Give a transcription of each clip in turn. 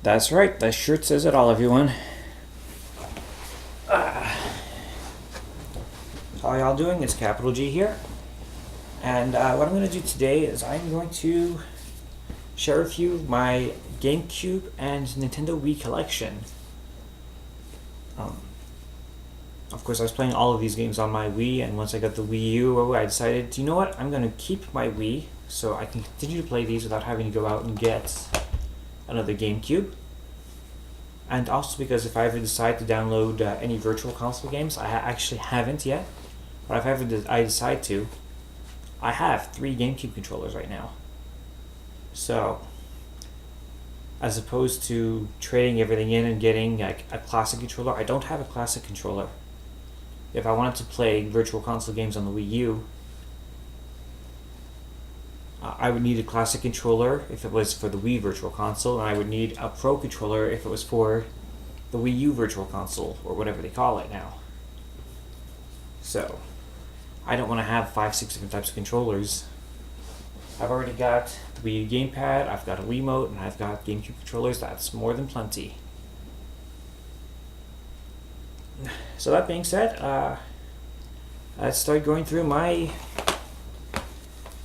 That's right, that shirt says it all, everyone. How y'all doing? It's Capital G here. And what I'm going to do today is I'm going to share with you my Gamecube and Nintendo Wii collection. Of course, I was playing all of these games on my Wii, and once I got the Wii U, I decided, you know what, I'm going to keep my Wii so I can continue to play these without having to go out and get another Gamecube. And also because if I ever decide to download any virtual console games, I actually haven't yet, but if ever I decide to, I have 3 Gamecube controllers right now. So, as opposed to trading everything in and getting like a classic controller, I don't have a classic controller. If I wanted to play virtual console games on the Wii U, I would need a classic controller if it was for the Wii Virtual Console, and I would need a Pro controller if it was for the Wii U Virtual Console, or whatever they call it now. So, I don't want to have 5-6 different types of controllers. I've already got the Wii U gamepad, I've got a Wiimote, and I've got GameCube controllers. That's more than plenty. So that being said, let's start going through my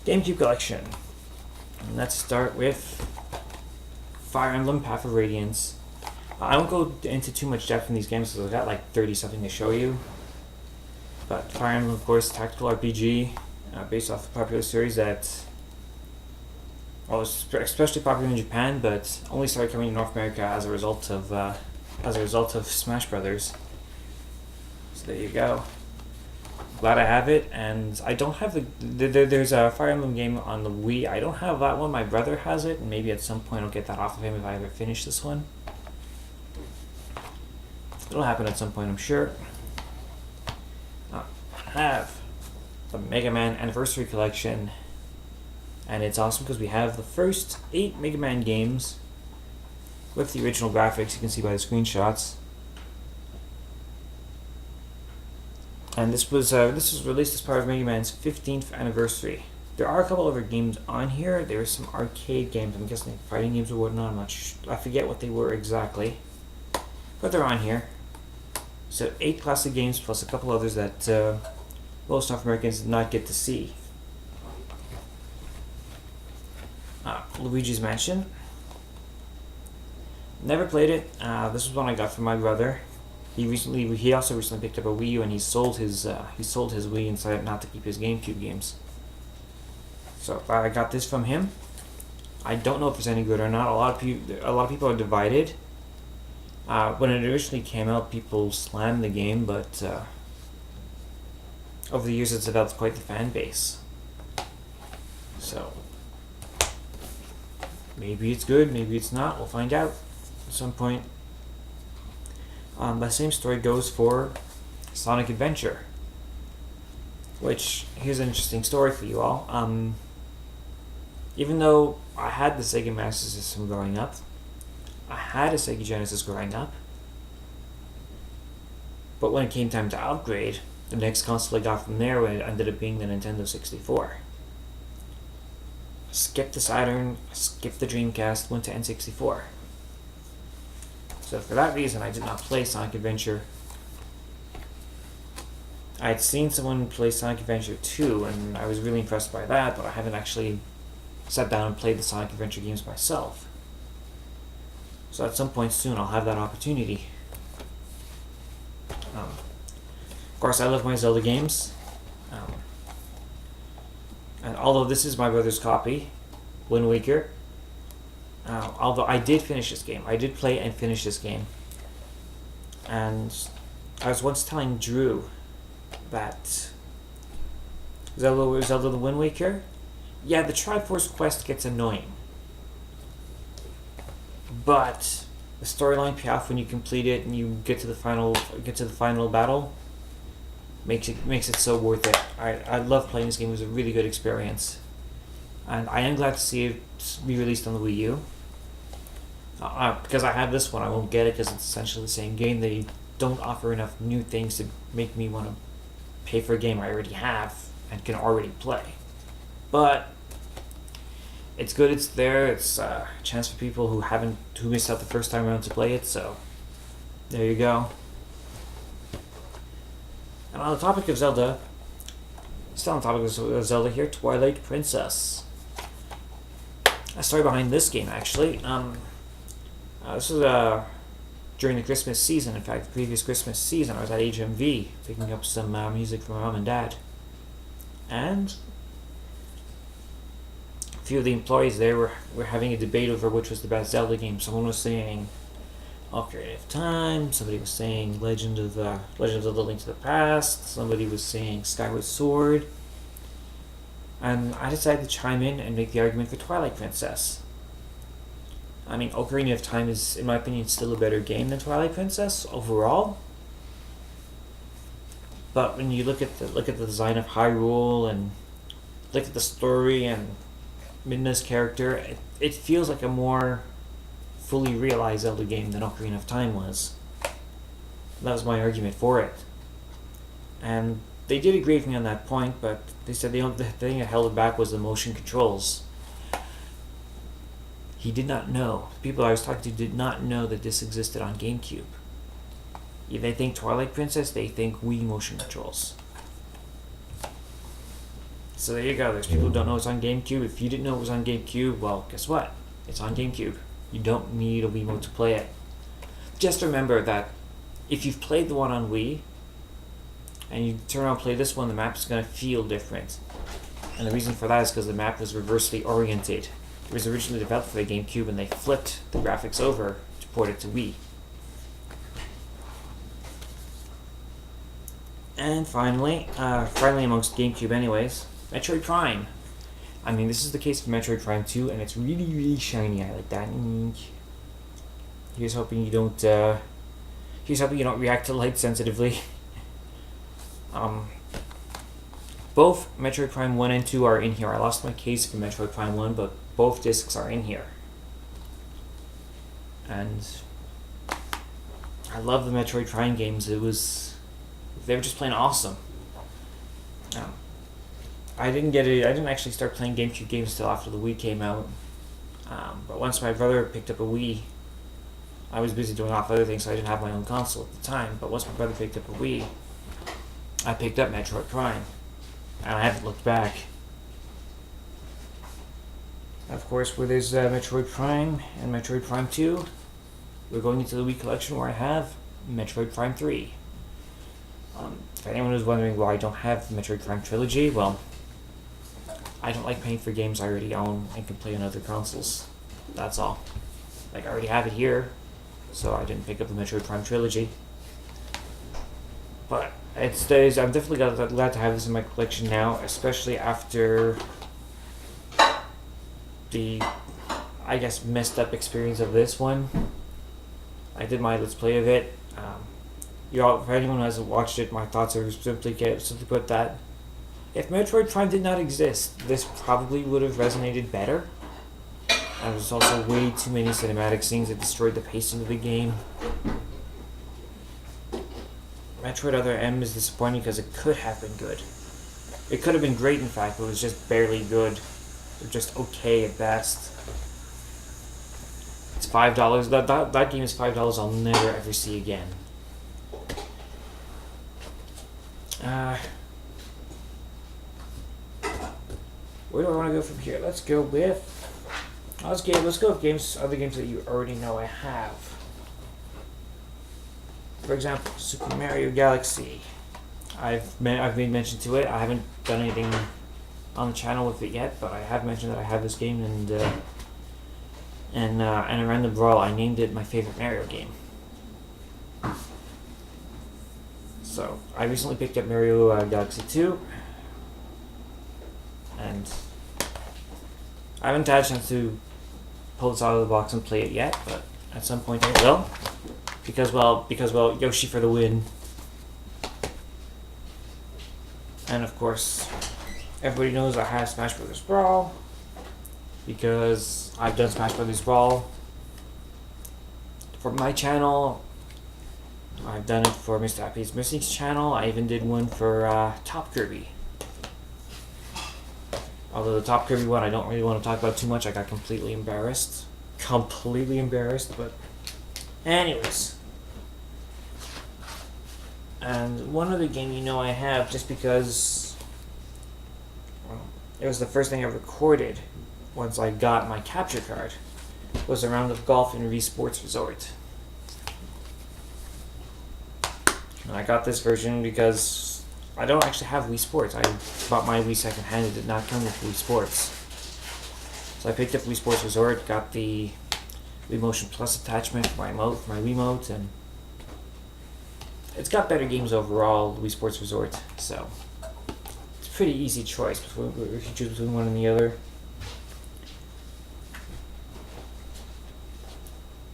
GameCube collection. And let's start with Fire Emblem Path of Radiance. I won't go into too much depth in these games because I've got like 30 something to show you. But Fire Emblem, of course, tactical RPG based off the popular series that was especially popular in Japan, but only started coming to North America as a result of Smash Brothers. So there you go. Glad I have it, and I don't have there's a Fire Emblem game on the Wii. I don't have that one. My brother has it, and maybe at some point I'll get that off of him if I ever finish this one. It'll happen at some point, I'm sure. I have the Mega Man Anniversary Collection, and it's awesome because we have the first 8 Mega Man games with the original graphics. You can see by the screenshots. And this was released as part of Mega Man's 15th anniversary. There are a couple other games on here. There were some arcade games. I'm guessing fighting games or whatnot. I forget what they were exactly, but they're on here. So 8 classic games plus a couple others that most North Americans did not get to see. Luigis Mansion. Never played it. This was one I got from my brother. He also recently picked up a Wii U, and he sold his Wii and decided not to keep his GameCube games. So I got this from him. I don't know if it's any good or not. A lot of people are divided. When it originally came out, people slammed the game, but over the years it's developed quite the fan base. So maybe it's good, maybe it's not. We'll find out at some point. The same story goes for Sonic Adventure, which, here's an interesting story for you all. Even though I had the Sega Master System growing up, I had a Sega Genesis growing up, but when it came time to upgrade, the next console I got from there ended up being the Nintendo 64. Skipped the Saturn, skipped the Dreamcast, went to N64. So for that reason, I did not play Sonic Adventure. I had seen someone play Sonic Adventure 2, and I was really impressed by that, but I haven't actually sat down and played the Sonic Adventure games myself. So at some point soon, I'll have that opportunity. Of course, I love my Zelda games. And although this is my brother's copy, Windwaker, although I did finish this game. I did play and finish this game. And I was once telling Drew that Zelda the Wind Waker, yeah, the Triforce quest gets annoying. But the storyline payoff when you complete it and you get to the final battle makes it so worth it. I love playing this game. It was a really good experience. And I am glad to see it be released on the Wii U. Because I have this one, I won't get it because it's essentially the same game. They don't offer enough new things to make me want to pay for a game I already have and can already play. But it's good. It's there. It's a chance for people who missed out the first time around to play it. So there you go. And on the topic of Zelda, still on the topic of Zelda here, Twilight Princess. A story behind this game, actually. This was during the Christmas season. In fact, the previous Christmas season, I was at HMV picking up some music from my mom and dad. And a few of the employees there were having a debate over which was the best Zelda game. Someone was saying Ocarina of Time, somebody was saying Legend of Zelda Link to the Past, somebody was saying Skyward Sword. And I decided to chime in and make the argument for Twilight Princess. I mean, Ocarina of Time is, in my opinion, still a better game than Twilight Princess overall. But when you look at the design of Hyrule and look at the story and Midna's character, it feels like a more fully realized Zelda game than Ocarina of Time was. That was my argument for it. And they did agree with me on that point, but they said the thing that held it back was the motion controls. He did not know. The people I was talking to did not know that this existed on Gamecube. If they think Twilight Princess, they think Wii motion controls. So there you go. There's people who don't know it's on Gamecube. If you didn't know it was on Gamecube, well, guess what? It's on Gamecube. You don't need a Wiimote to play it. Just remember that if you've played the one on Wii, and you turn around and play this one, the map is going to feel different. And the reason for that is because the map was reversely oriented. It was originally developed for the GameCube, and they flipped the graphics over to port it to Wii. And finally amongst GameCube anyways, Metroid Prime. I mean, this is the case for Metroid Prime 2, and it's really, really shiny. I like that. Here's hoping you don't react to light sensitively. Both Metroid Prime 1 and 2 are in here. I lost my case for Metroid Prime 1, but both discs are in here. And I love the Metroid Prime games. They were just plain awesome. I didn't actually start playing GameCube games until after the Wii came out. But once my brother picked up a Wii, I was busy doing off other things, so I didn't have my own console at the time. But once my brother picked up a Wii, I picked up Metroid Prime, and I haven't looked back. Of course, where there's Metroid Prime and Metroid Prime 2, we're going into the Wii collection where I have Metroid Prime 3. If anyone was wondering why I don't have the Metroid Prime Trilogy, well, I don't like paying for games I already own and can play on other consoles. That's all. Like, I already have it here, so I didn't pick up the Metroid Prime Trilogy. But I'm definitely glad to have this in my collection now, especially after the, I guess, messed up experience of this one. I did my Let's Play of it. For anyone who hasn't watched it, my thoughts are simply put that if Metroid Prime did not exist, this probably would have resonated better. And there's also way too many cinematic scenes that destroyed the pacing of the game. Metroid Other M is disappointing because it could have been good. It could have been great, in fact, but it was just barely good. Or just okay at best. It's $5. That game is $5 I'll never ever see again. Where do I want to go from here? Let's go with other games that you already know I have. For example, Super Mario Galaxy. I've made mention to it. I haven't done anything on the channel with it yet, but I have mentioned that I have this game, and a random brawl, I named it my favorite Mario game. So I recently picked up Mario Galaxy 2, and I haven't had a chance to pull this out of the box and play it yet, but at some point I will. Because Yoshi for the win. And of course, everybody knows I have Smash Bros. Brawl, because I've done Smash Bros. Brawl for my channel. I've done it for Mr. Happy's Missing's channel. I even did one for Top Kirby. Although the Top Kirby one I don't really want to talk about too much. I got completely embarrassed. Completely embarrassed, but anyways. And one other game I have, just because it was the first thing I recorded once I got my capture card, was a round of golf in Wii Sports Resort. And I got this version because I don't actually have Wii Sports. I bought my Wii secondhand. It did not come with Wii Sports. So I picked up Wii Sports Resort, got the Wii Motion Plus attachment for my Wiimote, and it's got better games overall, Wii Sports Resort, so it's a pretty easy choice if you choose between one and the other.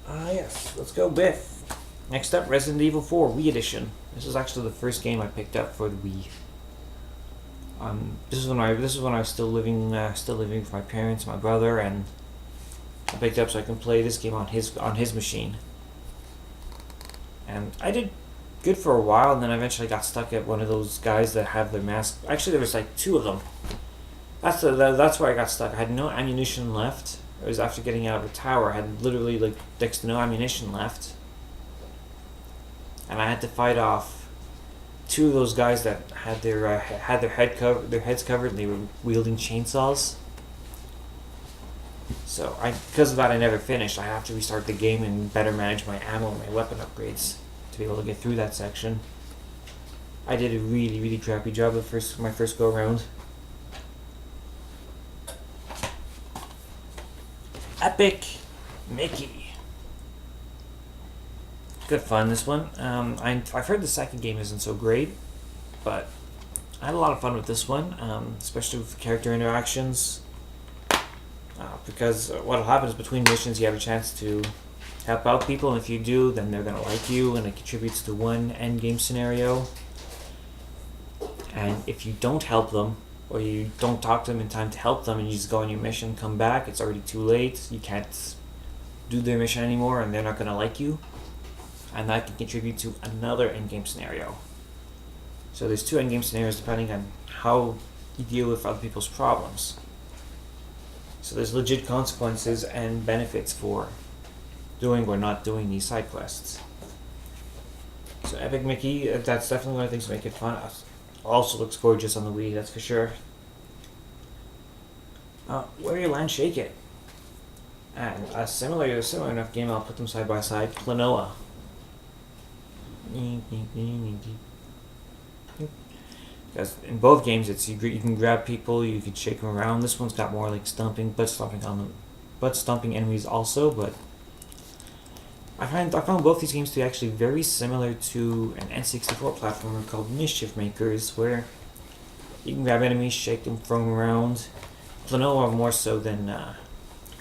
Yes, let's go with, next up, Resident Evil 4 Wii Edition. This is actually the first game I picked up for the Wii. This is when I was still living with my parents, my brother, and I picked it up so I can play this game on his machine. And I did good for a while, and then I eventually got stuck at one of those guys that have their mask. Actually, there was like two of them. That's where I got stuck. I had no ammunition left. It was after getting out of a tower. I had literally like next to no ammunition left, and I had to fight off two of those guys that had their heads covered, and they were wielding chainsaws. So because of that, I never finished. I have to restart the game and better manage my ammo and my weapon upgrades to be able to get through that section. I did a really, really crappy job my first go around. Epic Mickey. Good fun, this one. I've heard the second game isn't so great, but I had a lot of fun with this one, especially with the character interactions. Because what'll happen is between missions you have a chance to help out people, and if you do, then they're going to like you, and it contributes to one end game scenario. And if you don't help them, or you don't talk to them in time to help them, and you just go on your mission, come back, it's already too late, you can't do their mission anymore, and they're not going to like you. And that can contribute to another end game scenario. So there's two end game scenarios depending on how you deal with other people's problems. So there's legit consequences and benefits for doing or not doing these side quests. So Epic Mickey, that's definitely one of the things that make it fun. Also looks gorgeous on the Wii, that's for sure. Wario Land Shake It. And a similar enough game, I'll put them side by side. Klonoa. Because in both games, you can grab people, you can shake them around. This one's got more like butt stomping enemies also. But I found both these games to be actually very similar to an N64 platformer called Mischief Makers, where you can grab enemies, shake them, throw them around. Klonoa more so than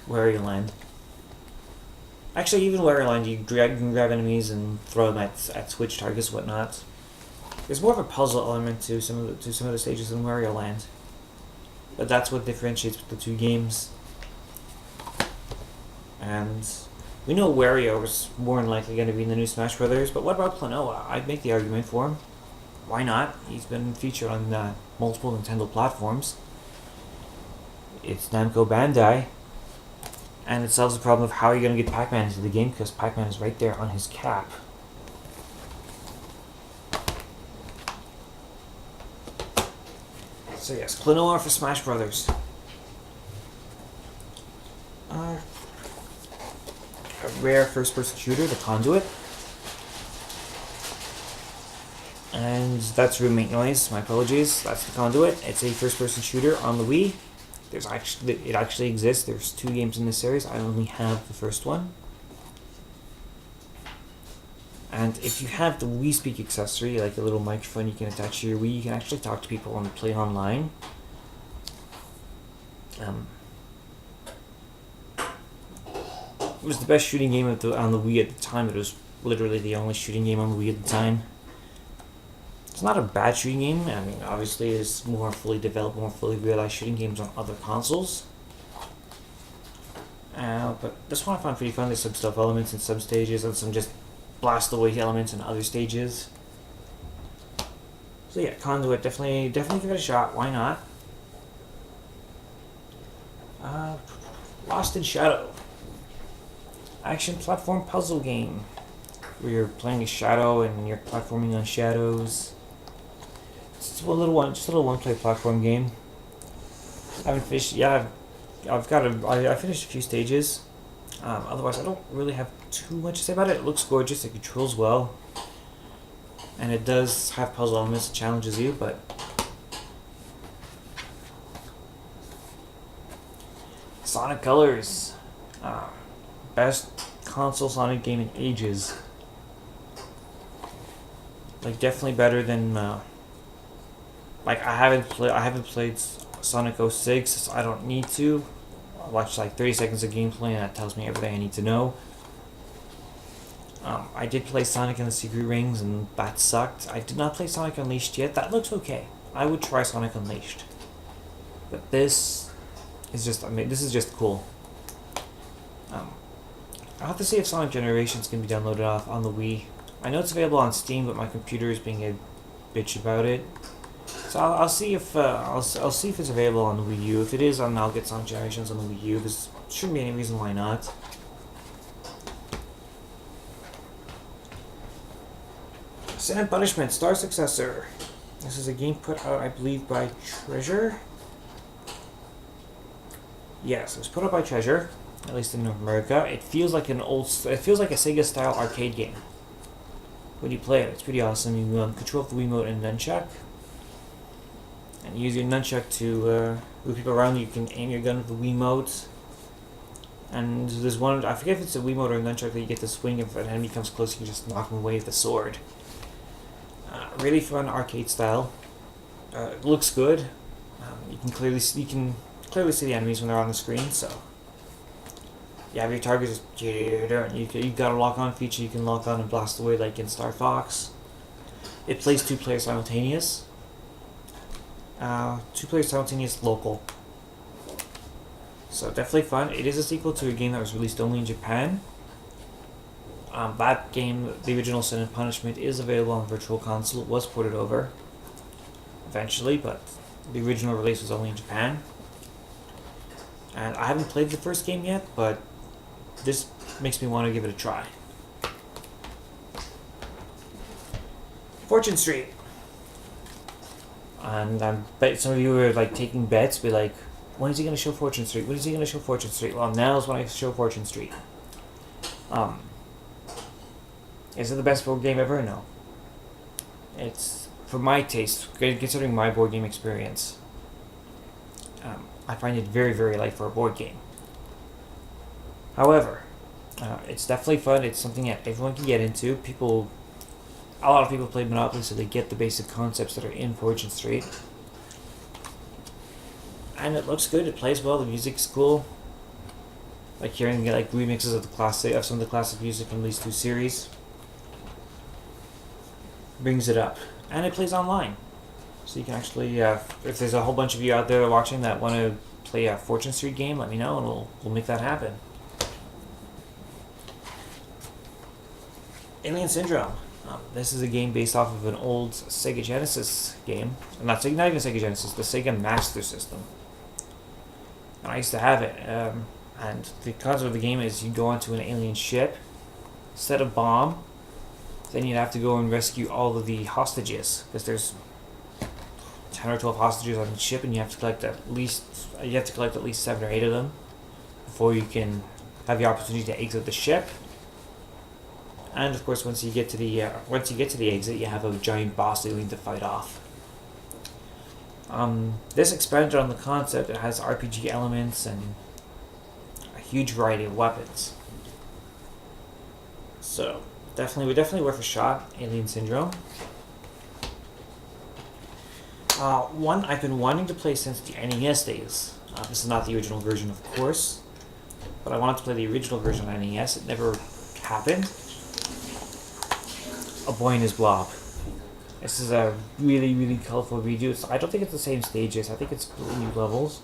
Wario Land. Actually, even Wario Land, you can grab enemies and throw them at switch targets, whatnot. There's more of a puzzle element to some of the stages in Wario Land, but that's what differentiates the two games. And we know Wario is more than likely going to be in the new Smash Brothers, but what about Klonoa? I'd make the argument for him. Why not? He's been featured on multiple Nintendo platforms. It's Namco Bandai, and it solves the problem of how you're going to get Pac-Man into the game, because Pac-Man is right there on his cap. So yes, Klonoa for Smash Brothers. A rare first-person shooter, the Conduit. And that's roommate noise, my apologies. That's the Conduit. It's a first-person shooter on the Wii. It actually exists. There's 2 games in this series. I only have the first one. And if you have the Wii Speak accessory, like a little microphone you can attach to your Wii, you can actually talk to people and play online. It was the best shooting game on the Wii at the time. It was literally the only shooting game on the Wii at the time. It's not a bad shooting game. I mean, obviously it's more fully developed, more fully realized shooting games on other consoles. But this one I found pretty fun. There's some stealth elements in some stages and some just blast away elements in other stages. So yeah, Conduit, definitely give it a shot. Why not? Lost in Shadow. Action platform puzzle game. Where you're playing a shadow and you're platforming on shadows. It's a little one-play platform game. I haven't finished. Yeah, I finished a few stages. Otherwise, I don't really have too much to say about it. It looks gorgeous. It controls well, and it does have puzzle elements that challenges you. But Sonic Colors, best console Sonic game in ages. Like definitely better than. Like I haven't played Sonic 06. I don't need to. I watched like 30 seconds of gameplay and that tells me everything I need to know. I did play Sonic and the Secret Rings and that sucked. I did not play Sonic Unleashed yet. That looks okay. I would try Sonic Unleashed. But this is just, this is just cool. I'll have to see if Sonic Generations can be downloaded off on the Wii. I know it's available on Steam, but my computer is being a bitch about it. So I'll see if I'll see if it's available on the Wii U. If it is, I'll get Sonic Generations on the Wii U. There shouldn't be any reason why not. Sin and Punishment Star Successor. This is a game put out, I believe, by Treasure. Yes, it was put out by Treasure, at least in North America. It feels like a Sega style arcade game. When you play it, it's pretty awesome. You control the Wiimote and nunchuck. And use your nunchuck to move people around. You can aim your gun with the Wiimote. And there's one, I forget if it's a Wiimote or a nunchuck that you get to swing. If an enemy comes close, you can just knock them away with the sword. Really fun arcade style. It looks good. You can clearly see the enemies when they're on the screen. So you have your targets. You got a lock on feature. You can lock on and blast away like in Star Fox. It plays 2 players simultaneous. 2 players simultaneous local. So definitely fun. It is a sequel to a game that was released only in Japan. That game, the original Sin and Punishment, is available on Virtual Console. It was ported over eventually, but the original release was only in Japan. And I haven't played the first game yet, but this makes me want to give it a try. Fortune Street. And I bet some of you are like taking bets, be like, when is he going to show Fortune Street? When is he going to show Fortune Street? Well, now's when I show Fortune Street. Is it the best board game ever? No. It's, for my taste, considering my board game experience, I find it very, very light for a board game. However, it's definitely fun. It's something that everyone can get into. A lot of people play Monopoly, so they get the basic concepts that are in Fortune Street. And it looks good. It plays well. The music's cool. Like hearing like remixes of some of the classic music from these 2 series brings it up, and it plays online. So you can actually, if there's a whole bunch of you out there watching that want to play a Fortune Street game, let me know, and we'll make that happen. Alien Syndrome. This is a game based off of an old Sega Genesis game. Not even Sega Genesis, the Sega Master System. And I used to have it. And the concept of the game is you go onto an alien ship, set a bomb, then you'd have to go and rescue all of the hostages, because there's 10 or 12 hostages on the ship, and you have to collect at least 7 or 8 of them before you can have the opportunity to exit the ship. And of course, once you get to the exit, you have a giant boss that you need to fight off. This expanded on the concept. It has RPG elements and a huge variety of weapons. So definitely worth a shot. Alien Syndrome. One I've been wanting to play since the NES days. This is not the original version, of course, but I wanted to play the original version on NES. It never happened. A Boy and His Blob. This is a really, really colorful redo. I don't think it's the same stages. I think it's new levels.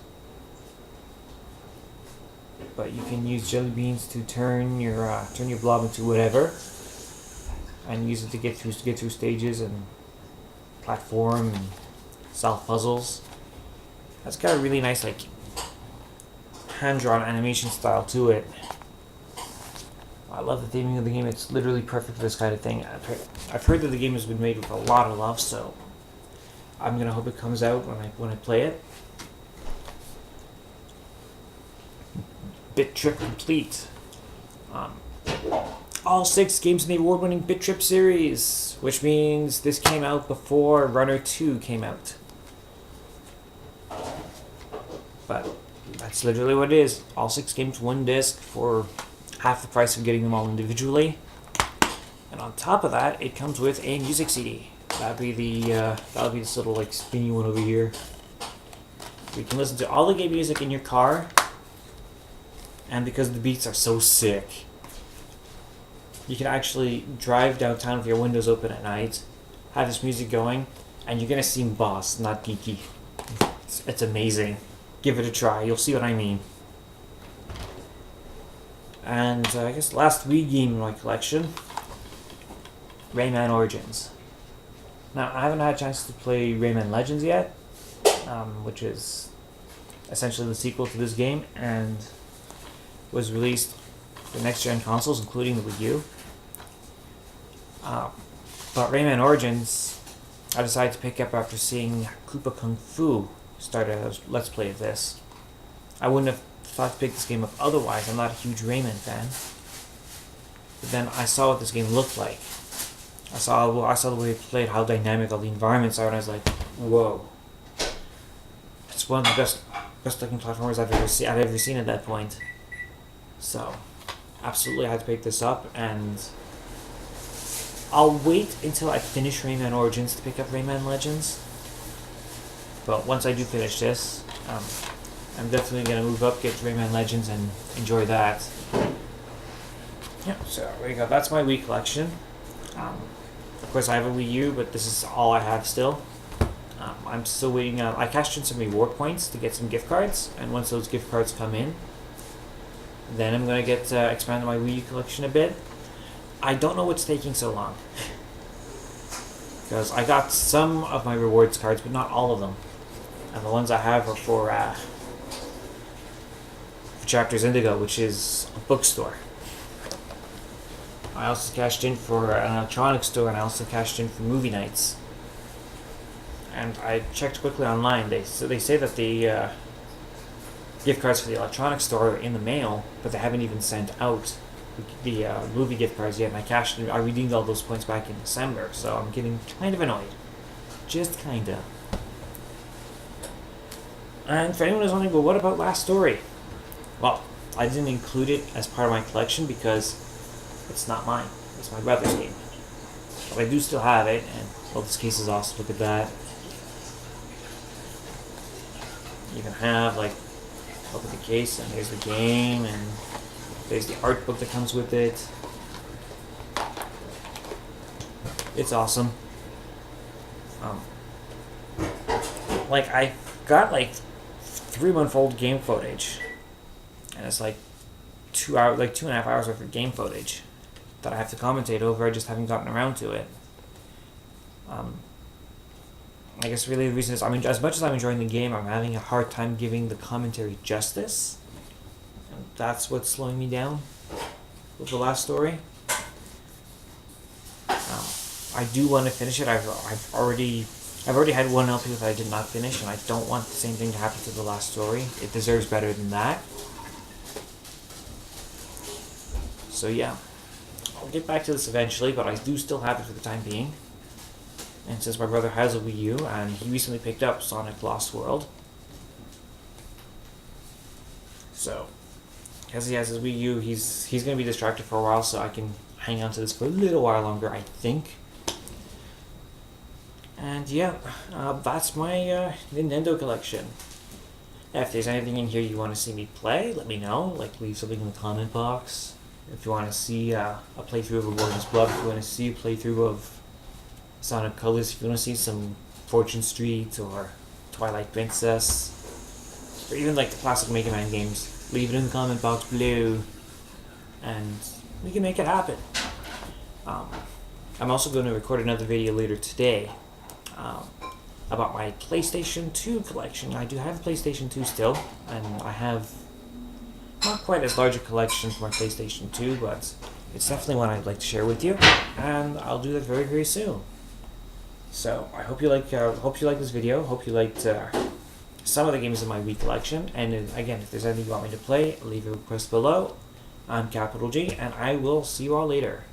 But you can use jelly beans to turn your blob into whatever, and use it to get through stages and platform and solve puzzles. That's got a really nice hand-drawn animation style to it. I love the theming of the game. It's literally perfect for this kind of thing. I've heard that the game has been made with a lot of love, so I'm gonna hope it comes out when I play it. Bit.trip complete. All 6 games in the award-winning Bittrip series, which means this came out before Runner 2 came out. But that's literally what it is. All 6 games, 1 disc for half the price of getting them all individually. And on top of that, it comes with a music CD. That'll be this little like spinny one over here. You can listen to all the game music in your car, and because the beats are so sick, you can actually drive downtown with your windows open at night, have this music going, and you're gonna seem boss, not geeky. It's amazing. Give it a try. You'll see what I mean. And I guess last Wii game in my collection, Rayman Origins. Now, I haven't had a chance to play Rayman Legends yet, which is essentially the sequel to this game, and was released for next-gen consoles, including the Wii U. But Rayman Origins, I decided to pick up after seeing Koopa Kung Fu start a Let's Play of this. I wouldn't have thought to pick this game up otherwise. I'm not a huge Rayman fan. But then I saw what this game looked like. I saw the way it played, how dynamic all the environments are, and I was like, whoa. It's one of the best looking platformers I've ever seen at that point. So, absolutely I had to pick this up, and I'll wait until I finish Rayman Origins to pick up Rayman Legends. But once I do finish this, I'm definitely going to move up, get to Rayman Legends, and enjoy that. Yeah, so there you go. That's my Wii collection. Of course, I have a Wii U, but this is all I have still. I'm still waiting. I cashed in some reward points to get some gift cards, and once those gift cards come in, then I'm going to get expand my Wii U collection a bit. I don't know what's taking so long. Because I got some of my rewards cards, but not all of them. And the ones I have are for Chapters Indigo, which is a bookstore. I also cashed in for an electronics store, and I also cashed in for movie nights. And I checked quickly online. They say that the gift cards for the electronics store are in the mail, but they haven't even sent out the movie gift cards yet. And I redeemed all those points back in December, so I'm getting kind of annoyed. Just kinda. And for anyone who's wondering, well, what about Last Story? Well, I didn't include it as part of my collection because it's not mine. It's my brother's game. But I do still have it, and well, this case is awesome. Look at that. You can have, like, look at the case, and here's the game, and there's the art book that comes with it. It's awesome. Like, I got, like, 3-month-old game footage, and it's like 2.5 hours worth of game footage that I have to commentate over. I just haven't gotten around to it. I guess really the reason is, as much as I'm enjoying the game, I'm having a hard time giving the commentary justice. And that's what's slowing me down with the Last Story. I do want to finish it. I've already had one LP that I did not finish, and I don't want the same thing to happen to the Last Story. It deserves better than that. So yeah, I'll get back to this eventually, but I do still have it for the time being. And since my brother has a Wii U, and he recently picked up Sonic Lost World, so because he has his Wii U, he's going to be distracted for a while, so I can hang on to this for a little while longer, I think. And yeah, that's my Nintendo collection. If there's anything in here you want to see me play, let me know. Like, leave something in the comment box. If you want to see a playthrough of His Blob, if you want to see a playthrough of Sonic Colors, if you want to see some Fortune Street or Twilight Princess, or even like the classic Mega Man games, leave it in the comment box below, and we can make it happen. I'm also going to record another video later today about my PlayStation 2 collection. I do have a PlayStation 2 still, and I have Not quite as large a collection for my PlayStation 2, but it's definitely one I'd like to share with you, and I'll do that very, very soon. So I hope you like this video. Hope you liked some of the games in my Wii collection. And again, if there's anything you want me to play, leave a request below. I'm Capital G, and I will see you all later.